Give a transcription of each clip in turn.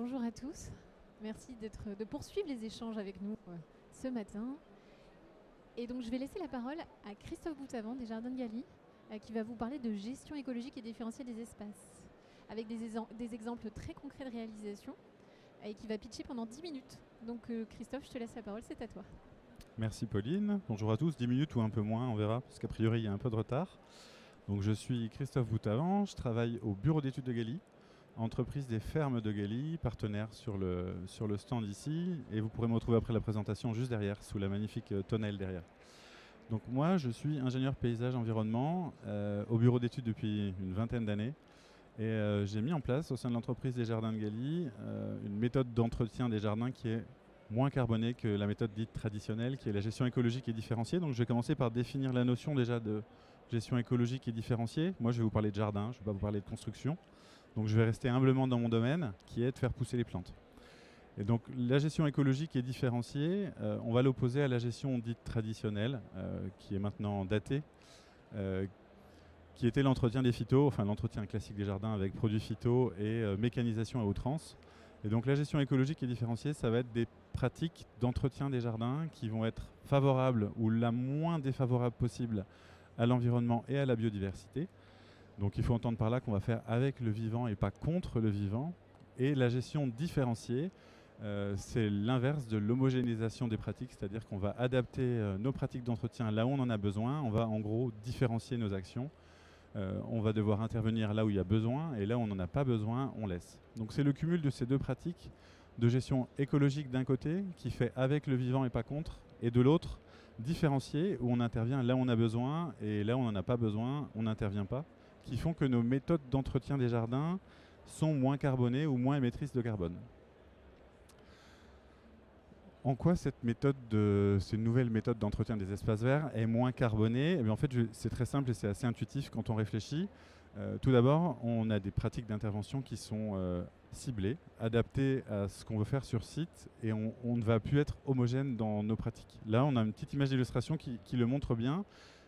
bonjour à tous. Merci de poursuivre les échanges avec nous ce matin. Et donc je vais laisser la parole à Christophe Boutavant des Jardins de Galie, qui va vous parler de gestion écologique et différenciée des espaces, avec des exemples très concrets de réalisation, et qui va pitcher pendant 10 minutes. Donc Christophe, je te laisse la parole, c'est à toi. Merci Pauline. Bonjour à tous, 10 minutes ou un peu moins, on verra, parce qu'a priori il y a un peu de retard. Donc je suis Christophe Boutavant, je travaille au bureau d'études de Galie, entreprise des fermes de Galie, partenaire sur le stand ici, et vous pourrez me retrouver après la présentation juste derrière, sous la magnifique tonnelle derrière. Donc moi je suis ingénieur paysage environnement au bureau d'études depuis une vingtaine d'années, et j'ai mis en place au sein de l'entreprise des Jardins de Galie une méthode d'entretien des jardins qui est moins carbonée que la méthode dite traditionnelle, qui est la gestion écologique et différenciée. Donc je vais commencer par définir la notion déjà de gestion écologique et différenciée. Moi je vais vous parler de jardin, je ne vais pas vous parler de construction. Donc je vais rester humblement dans mon domaine, qui est de faire pousser les plantes. Et donc la gestion écologique et différenciée, on va l'opposer à la gestion dite traditionnelle, qui est maintenant datée, qui était l'entretien des phytos, enfin l'entretien classique des jardins avec produits phytos et mécanisation à outrance. Et donc la gestion écologique et différenciée, ça va être des pratiques d'entretien des jardins qui vont être favorables ou la moins défavorable possible à l'environnement et à la biodiversité. Donc il faut entendre par là qu'on va faire avec le vivant et pas contre le vivant. Et la gestion différenciée, c'est l'inverse de l'homogénéisation des pratiques, c'est-à-dire qu'on va adapter nos pratiques d'entretien là où on en a besoin, on va en gros différencier nos actions. On va devoir intervenir là où il y a besoin et là où on n'en a pas besoin, on laisse. Donc c'est le cumul de ces deux pratiques de gestion écologique d'un côté qui fait avec le vivant et pas contre, et de l'autre différencié où on intervient là où on a besoin et là où on n'en a pas besoin, on n'intervient pas, qui font que nos méthodes d'entretien des jardins sont moins carbonées ou moins émettrices de carbone. En quoi cette nouvelle méthode d'entretien des espaces verts est moins carbonée? Eh bien, en fait, c'est très simple et c'est assez intuitif quand on réfléchit. Tout d'abord, on a des pratiques d'intervention qui sont ciblées, adaptées à ce qu'on veut faire sur site, et on ne va plus être homogène dans nos pratiques. Là, on a une petite image d'illustration qui le montre bien.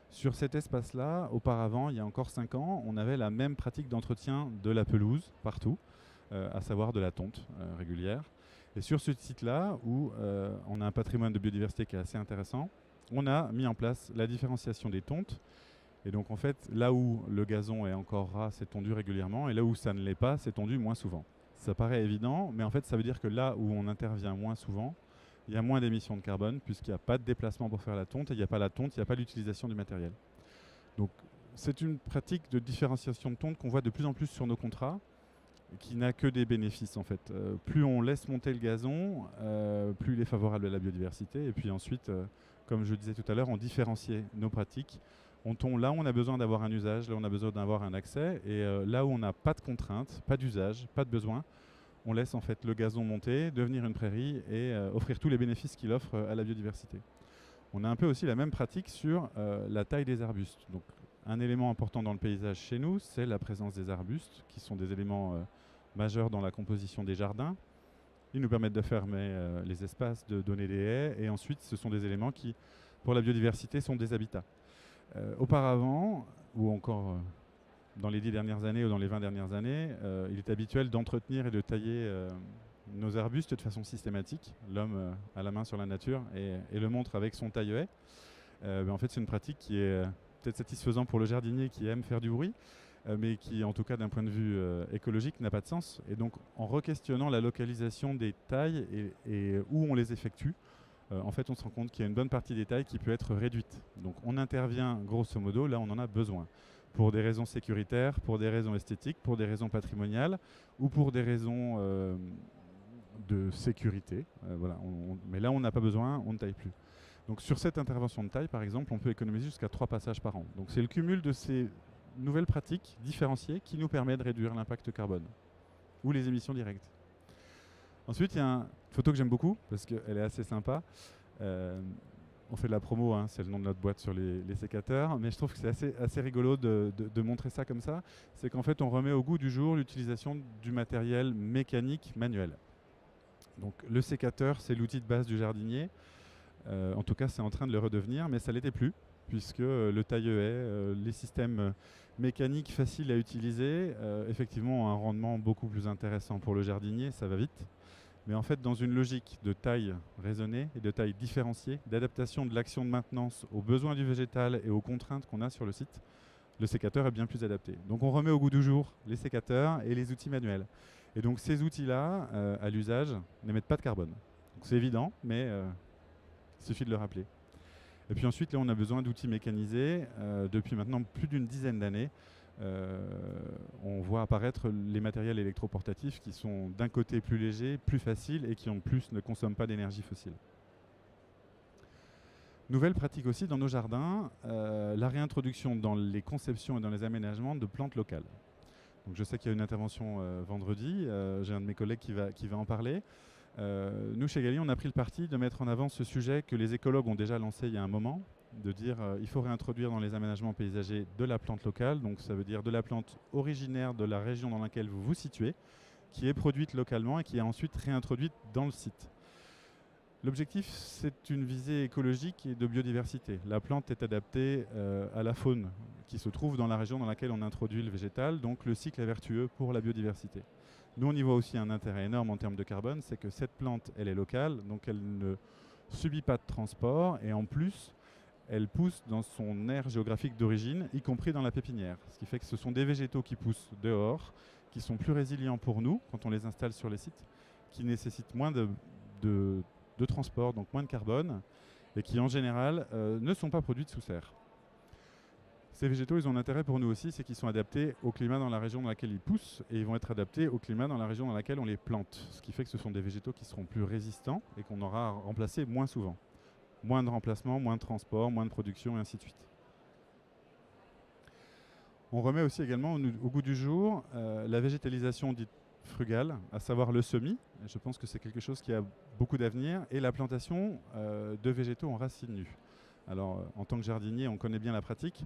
Sur cet espace-là, auparavant, il y a encore 5 ans, on avait la même pratique d'entretien de la pelouse partout, à savoir de la tonte régulière. Et sur ce site-là, où on a un patrimoine de biodiversité qui est assez intéressant, on a mis en place la différenciation des tontes. Et donc en fait, là où le gazon est encore ras, c'est tondu régulièrement, et là où ça ne l'est pas, c'est tondu moins souvent. Ça paraît évident, mais en fait ça veut dire que là où on intervient moins souvent, il y a moins d'émissions de carbone, puisqu'il n'y a pas de déplacement pour faire la tonte, et il n'y a pas la tonte, il n'y a pas l'utilisation du matériel. Donc c'est une pratique de différenciation de tonte qu'on voit de plus en plus sur nos contrats, qui n'a que des bénéfices en fait. Plus on laisse monter le gazon, plus il est favorable à la biodiversité. Et puis ensuite, comme je disais tout à l'heure, on différencie nos pratiques. On tombe là où on a besoin d'avoir un usage, là où on a besoin d'avoir un accès, et là où on n'a pas de contraintes, pas d'usage, pas de besoin, on laisse en fait le gazon monter, devenir une prairie et offrir tous les bénéfices qu'il offre à la biodiversité. On a un peu aussi la même pratique sur la taille des arbustes. Donc, un élément important dans le paysage chez nous, c'est la présence des arbustes, qui sont des éléments majeurs dans la composition des jardins. Ils nous permettent de fermer les espaces, de donner des haies, et ensuite ce sont des éléments qui, pour la biodiversité, sont des habitats. Auparavant, ou encore dans les 10 dernières années ou dans les 20 dernières années, il est habituel d'entretenir et de tailler nos arbustes de façon systématique. L'homme a la main sur la nature et le montre avec son taille-haie. En fait, c'est une pratique qui est peut-être satisfaisante pour le jardinier qui aime faire du bruit, mais qui, en tout cas, d'un point de vue écologique, n'a pas de sens. Et donc, en re-questionnant la localisation des tailles et où on les effectue, en fait, on se rend compte qu'il y a une bonne partie des tailles qui peut être réduite. Donc, on intervient grosso modo là où on en a besoin, pour des raisons sécuritaires, pour des raisons esthétiques, pour des raisons patrimoniales ou pour des raisons de sécurité. Voilà, mais là, on n'a pas besoin, on ne taille plus. Donc, sur cette intervention de taille, par exemple, on peut économiser jusqu'à 3 passages par an. Donc, c'est le cumul de ces nouvelles pratiques différenciées qui nous permet de réduire l'impact carbone ou les émissions directes. Ensuite, il y a une photo que j'aime beaucoup parce qu'elle est assez sympa. On fait de la promo, hein, c'est le nom de notre boîte sur les sécateurs, mais je trouve que c'est assez rigolo de montrer ça comme ça. C'est qu'en fait, on remet au goût du jour l'utilisation du matériel mécanique manuel. Donc, le sécateur, c'est l'outil de base du jardinier. En tout cas, c'est en train de le redevenir, mais ça ne l'était plus. puisque le taille-haie, les systèmes mécaniques faciles à utiliser, effectivement, ont un rendement beaucoup plus intéressant pour le jardinier, ça va vite. Mais en fait, dans une logique de taille raisonnée et de taille différenciée, d'adaptation de l'action de maintenance aux besoins du végétal et aux contraintes qu'on a sur le site, le sécateur est bien plus adapté. Donc on remet au goût du jour les sécateurs et les outils manuels. Et donc ces outils-là, à l'usage, n'émettent pas de carbone. C'est évident, mais il suffit de le rappeler. Et puis ensuite, là, on a besoin d'outils mécanisés. Depuis maintenant plus d'une dizaine d'années, on voit apparaître les matériels électroportatifs qui sont d'un côté plus légers, plus faciles et qui en plus ne consomment pas d'énergie fossile. Nouvelle pratique aussi dans nos jardins, la réintroduction dans les conceptions et dans les aménagements de plantes locales. Donc je sais qu'il y a une intervention vendredi, j'ai un de mes collègues qui va en parler. Nous, chez Gali, on a pris le parti de mettre en avant ce sujet que les écologues ont déjà lancé il y a un moment, de dire il faut réintroduire dans les aménagements paysagers de la plante locale, donc ça veut dire de la plante originaire de la région dans laquelle vous vous situez, qui est produite localement et qui est ensuite réintroduite dans le site. L'objectif, c'est une visée écologique et de biodiversité. La plante est adaptée à la faune qui se trouve dans la région dans laquelle on introduit le végétal, donc le cycle est vertueux pour la biodiversité. Nous, on y voit aussi un intérêt énorme en termes de carbone, c'est que cette plante, elle est locale, donc elle ne subit pas de transport, et en plus, elle pousse dans son aire géographique d'origine, y compris dans la pépinière. Ce qui fait que ce sont des végétaux qui poussent dehors, qui sont plus résilients pour nous, quand on les installe sur les sites, qui nécessitent moins de transport, donc moins de carbone, et qui en général ne sont pas produites sous serre. Ces végétaux, ils ont un intérêt pour nous aussi, c'est qu'ils sont adaptés au climat dans la région dans laquelle ils poussent, et ils vont être adaptés au climat dans la région dans laquelle on les plante. Ce qui fait que ce sont des végétaux qui seront plus résistants et qu'on aura à remplacer moins souvent. Moins de remplacement, moins de transport, moins de production, et ainsi de suite. On remet aussi également au goût du jour la végétalisation dite frugale, à savoir le semis. Et je pense que c'est quelque chose qui a beaucoup d'avenir, et la plantation de végétaux en racines nues. Alors, en tant que jardinier, on connaît bien la pratique.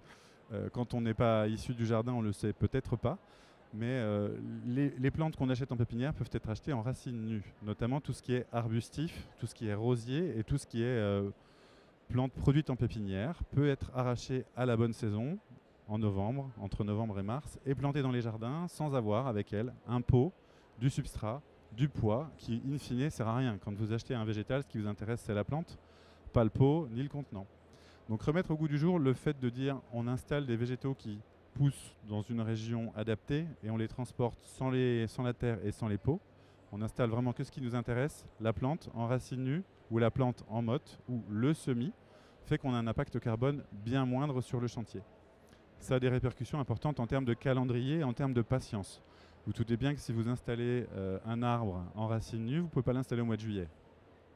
Quand on n'est pas issu du jardin, on ne le sait peut-être pas. Mais les plantes qu'on achète en pépinière peuvent être achetées en racines nues, notamment tout ce qui est arbustif, tout ce qui est rosier et tout ce qui est plante produite en pépinière peut être arraché à la bonne saison, en novembre, entre novembre et mars, et planté dans les jardins sans avoir avec elle un pot, du substrat, du poids, qui in fine ne sert à rien. Quand vous achetez un végétal, ce qui vous intéresse c'est la plante, pas le pot ni le contenant. Donc remettre au goût du jour le fait de dire on installe des végétaux qui poussent dans une région adaptée et on les transporte sans la terre et sans les pots. On installe vraiment que ce qui nous intéresse, la plante en racine nue ou la plante en motte ou le semis, fait qu'on a un impact carbone bien moindre sur le chantier. Ça a des répercussions importantes en termes de calendrier et en termes de patience. Vous doutez bien que si vous installez un arbre en racine nue, vous ne pouvez pas l'installer au mois de juillet.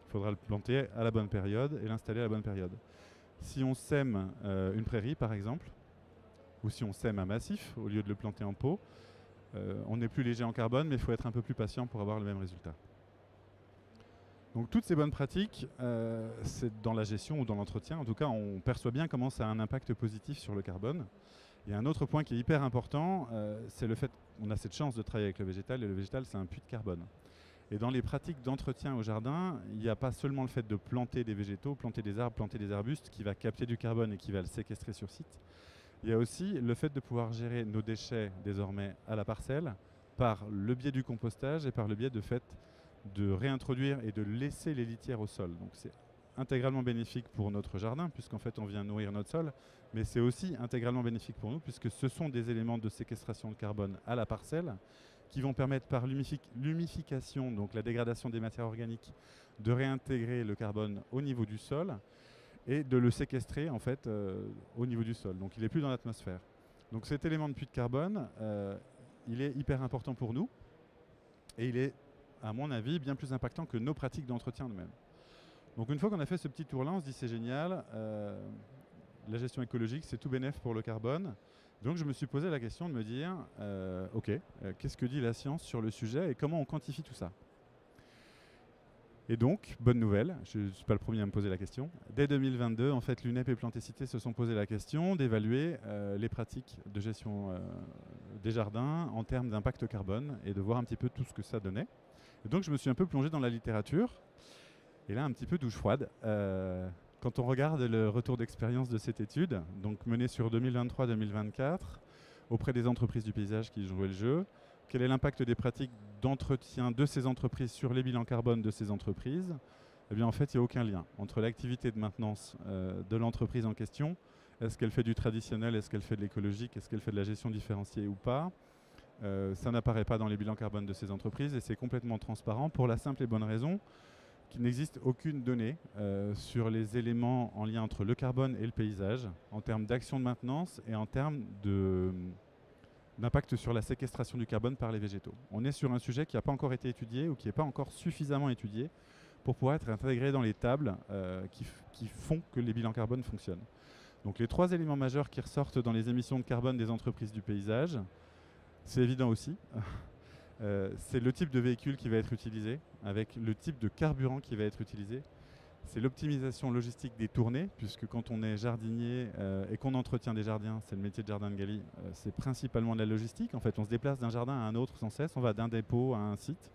Il faudra le planter à la bonne période et l'installer à la bonne période. Si on sème une prairie par exemple, ou si on sème un massif au lieu de le planter en pot, on est plus léger en carbone, mais il faut être un peu plus patient pour avoir le même résultat. Donc toutes ces bonnes pratiques, c'est dans la gestion ou dans l'entretien, en tout cas on perçoit bien comment ça a un impact positif sur le carbone. Il y a un autre point qui est hyper important, c'est le fait qu'on a cette chance de travailler avec le végétal, et le végétal c'est un puits de carbone. Et dans les pratiques d'entretien au jardin, il n'y a pas seulement le fait de planter des végétaux, planter des arbres, planter des arbustes qui va capter du carbone et qui va le séquestrer sur site. Il y a aussi le fait de pouvoir gérer nos déchets désormais à la parcelle par le biais du compostage et par le biais de réintroduire et de laisser les litières au sol. Donc c'est intégralement bénéfique pour notre jardin puisqu'en fait on vient nourrir notre sol, mais c'est aussi intégralement bénéfique pour nous puisque ce sont des éléments de séquestration de carbone à la parcelle qui vont permettre par l'humification, donc la dégradation des matières organiques, de réintégrer le carbone au niveau du sol et de le séquestrer en fait au niveau du sol. Donc il n'est plus dans l'atmosphère. Donc cet élément de puits de carbone, il est hyper important pour nous et il est, à mon avis, bien plus impactant que nos pratiques d'entretien nous-mêmes. Donc une fois qu'on a fait ce petit tour-là, on se dit c'est génial, la gestion écologique c'est tout bénef pour le carbone. Donc je me suis posé la question de me dire, ok, qu'est-ce que dit la science sur le sujet et comment on quantifie tout ça? Et donc, bonne nouvelle, je ne suis pas le premier à me poser la question. Dès 2022, en fait, l'UNEP et Plantécité se sont posé la question d'évaluer les pratiques de gestion des jardins en termes d'impact carbone et de voir un petit peu tout ce que ça donnait. Et donc je me suis un peu plongé dans la littérature. Et là, un petit peu douche froide. Quand on regarde le retour d'expérience de cette étude, donc menée sur 2023-2024, auprès des entreprises du paysage qui jouaient le jeu, quel est l'impact des pratiques d'entretien de ces entreprises sur les bilans carbone de ces entreprises? Eh bien, en fait, il n'y a aucun lien entre l'activité de maintenance de l'entreprise en question. Est-ce qu'elle fait du traditionnel? Est-ce qu'elle fait de l'écologique? Est-ce qu'elle fait de la gestion différenciée ou pas? Ça n'apparaît pas dans les bilans carbone de ces entreprises et c'est complètement transparent pour la simple et bonne raison qu'il n'existe aucune donnée sur les éléments en lien entre le carbone et le paysage en termes d'action de maintenance et en termes d'impact sur la séquestration du carbone par les végétaux. On est sur un sujet qui n'a pas encore été étudié ou qui n'est pas encore suffisamment étudié pour pouvoir être intégré dans les tables qui font que les bilans carbone fonctionnent. Donc les 3 éléments majeurs qui ressortent dans les émissions de carbone des entreprises du paysage, c'est évident aussi. C'est le type de véhicule qui va être utilisé, avec le type de carburant qui va être utilisé. C'est l'optimisation logistique des tournées, puisque quand on est jardinier et qu'on entretient des jardins, c'est le métier de jardin de Galie, c'est principalement de la logistique. En fait, on se déplace d'un jardin à un autre sans cesse, on va d'un dépôt à un site.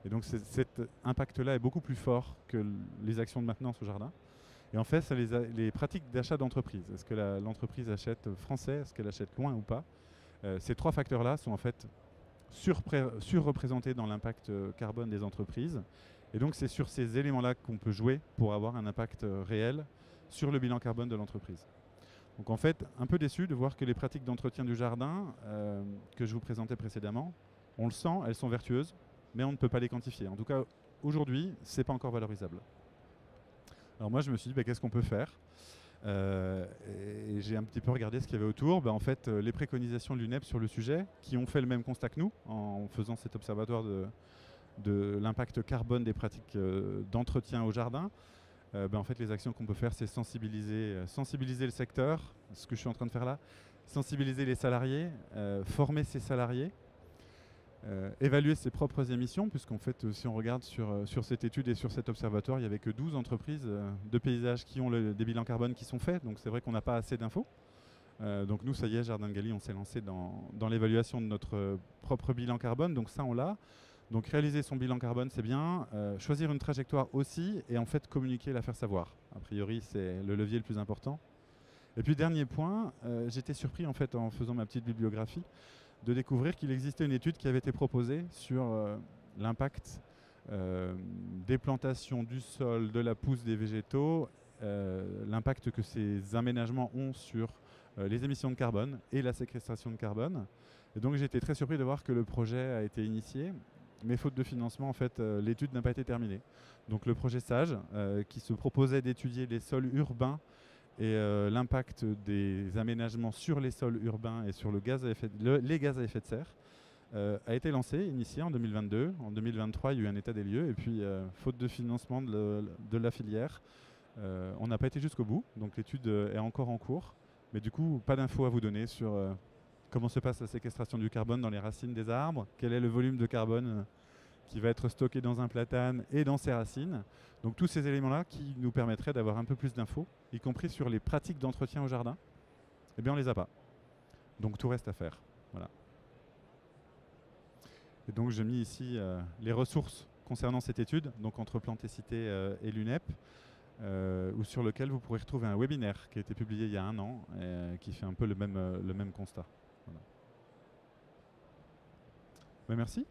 Et donc cet impact-là est beaucoup plus fort que les actions de maintenance au jardin. Et en fait, c'est les pratiques d'achat d'entreprise. Est-ce que l'entreprise achète français? Est-ce qu'elle achète loin ou pas? Ces 3 facteurs-là sont en fait surreprésentés dans l'impact carbone des entreprises. Et donc c'est sur ces éléments-là qu'on peut jouer pour avoir un impact réel sur le bilan carbone de l'entreprise. Donc en fait, un peu déçu de voir que les pratiques d'entretien du jardin que je vous présentais précédemment, on le sent, elles sont vertueuses, mais on ne peut pas les quantifier. En tout cas, aujourd'hui, ce n'est pas encore valorisable. Alors moi, je me suis dit, qu'est-ce qu'on peut faire? Et j'ai un petit peu regardé ce qu'il y avait autour. En fait, les préconisations de l'UNEP sur le sujet, qui ont fait le même constat que nous en faisant cet observatoire de l'impact carbone des pratiques d'entretien au jardin. En fait, les actions qu'on peut faire, c'est sensibiliser le secteur, ce que je suis en train de faire là, sensibiliser les salariés, former ces salariés, évaluer ses propres émissions, puisqu'en fait, si on regarde sur cette étude et sur cet observatoire, il n'y avait que 12 entreprises de paysage qui ont des bilans carbone qui sont faits, donc c'est vrai qu'on n'a pas assez d'infos. Donc nous, ça y est, Jardin de Galie, on s'est lancé dans l'évaluation de notre propre bilan carbone, donc ça, on l'a. Donc réaliser son bilan carbone, c'est bien. Choisir une trajectoire aussi, et en fait, communiquer, la faire savoir. A priori, c'est le levier le plus important. Et puis, dernier point, j'étais surpris, en fait, en faisant ma petite bibliographie, de découvrir qu'il existait une étude qui avait été proposée sur l'impact des plantations du sol, de la pousse des végétaux, l'impact que ces aménagements ont sur les émissions de carbone et la séquestration de carbone. Et donc j'étais très surpris de voir que le projet a été initié, mais faute de financement, en fait, l'étude n'a pas été terminée. Donc le projet SAGE, qui se proposait d'étudier les sols urbains et l'impact des aménagements sur les sols urbains et sur les gaz à effet de serre, a été lancé, initié en 2022. En 2023, il y a eu un état des lieux. Et puis, faute de financement de la filière, on n'a pas été jusqu'au bout. Donc l'étude est encore en cours. Mais du coup, pas d'infos à vous donner sur comment se passe la séquestration du carbone dans les racines des arbres, quel est le volume de carbone qui va être stocké dans un platane et dans ses racines. Donc tous ces éléments-là qui nous permettraient d'avoir un peu plus d'infos, y compris sur les pratiques d'entretien au jardin, eh bien on les a pas. Donc tout reste à faire. Voilà. Et donc j'ai mis ici les ressources concernant cette étude, donc entre Plantécité et l'UNEP, ou sur lequel vous pourrez retrouver un webinaire qui a été publié il y a 1 an et qui fait un peu le même constat. Voilà. Merci.